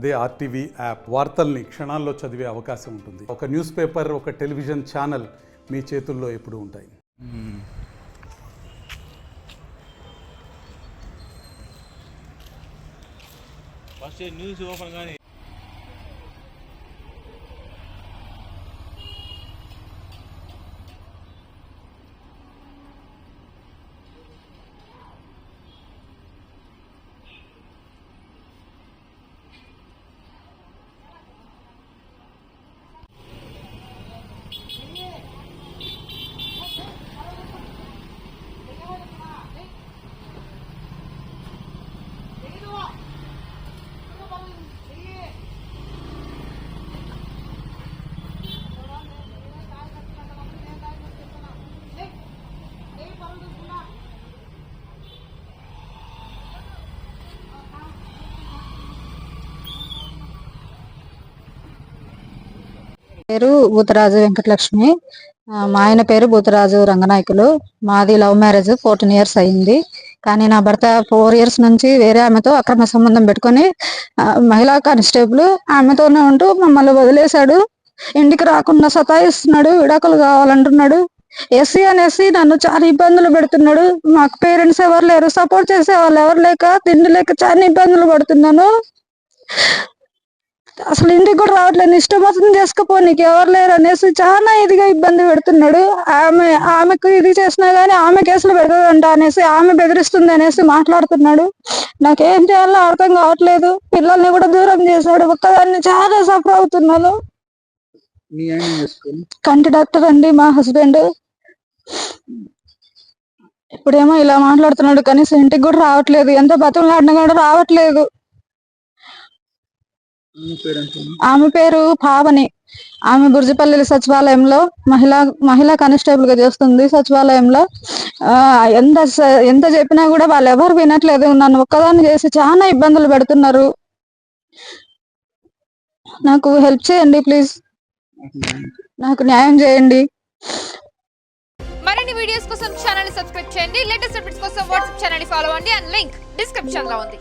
అదే RTV app వార్తల్ని క్షణాల్లో చదివే అవకాశం ఉంటుంది. ఒక న్యూస్ పేపర్, ఒక టెలివిజన్ ఛానల్ మీ చేతుల్లో ఎప్పుడూ ఉంటాయి. ఫస్ట్ న్యూస్ ఓపెన్ కానీ పేరు బూతరాజు వెంకటలక్ష్మి. మా ఆయన పేరు బూతరాజు రంగనాయకులు. మాది లవ్ మ్యారేజ్ 14 years అయింది. కానీ నా భర్త 4 years నుంచి వేరే ఆమెతో అక్రమ సంబంధం పెట్టుకొని మహిళా కానిస్టేబుల్ ఆమెతోనే ఉంటూ మమ్మల్ని వదిలేశాడు. ఇంటికి రాకుండా సతాయిస్తున్నాడు, విడాకులు కావాలంటున్నాడు. ఎస్సీ అనేసి నన్ను చాలా ఇబ్బందులు పెడుతున్నాడు. మాకు పేరెంట్స్ ఎవరు లేరు, సపోర్ట్ చేసే వాళ్ళు ఎవరు లేక తిండి లేక చాలా ఇబ్బందులు పడుతున్నాను. అసలు ఇంటికి కూడా రావట్లేదు. ఇష్టం మొత్తం చేసుకుపో, నీకు ఎవరు లేరు అనేసి చాలా ఇదిగా ఇబ్బంది పెడుతున్నాడు. ఆమెకు ఇది చేసినా గానీ ఆమె కేసులు పెడతాదంట అనేసి, ఆమె బెదిరిస్తుంది అనేసి మాట్లాడుతున్నాడు. నాకేం చేయాలో అర్థం కావట్లేదు. పిల్లల్ని కూడా దూరం చేశాడు. ఒక్కదాన్ని చాలా సఫర్ అవుతున్నాను. కంటి డాక్టర్ అండి మా హస్బెండ్. ఇప్పుడేమో ఇలా మాట్లాడుతున్నాడు. కనీసం ఇంటికి కూడా రావట్లేదు. ఎంత బతుకులాడినా కూడా రావట్లేదు. ఆమె పేరు పావని. ఆమె బుర్జిపల్లి సచివాలయంలో మహిళా కానిస్టేబుల్ గా చేస్తుంది. సచివాలయంలో ఎంత చెప్పినా కూడా వాళ్ళు ఎవరు వినట్లేదు. నన్ను ఒక్కదాన్ని చేసి చాలా ఇబ్బందులు పెడుతున్నారు. నాకు హెల్ప్ చేయండి ప్లీజ్. నాకు న్యాయం చేయండి. మరిన్ని వీడియోస్ కోసం ఛానల్ ని సబ్స్క్రైబ్ చేయండి. లేటెస్ట్ అప్డేట్స్ కోసం వాట్సాప్ ఛానల్ ని ఫాలో అవ్వండి. అండ్ లింక్ డిస్క్రిప్షన్ లో ఉంది.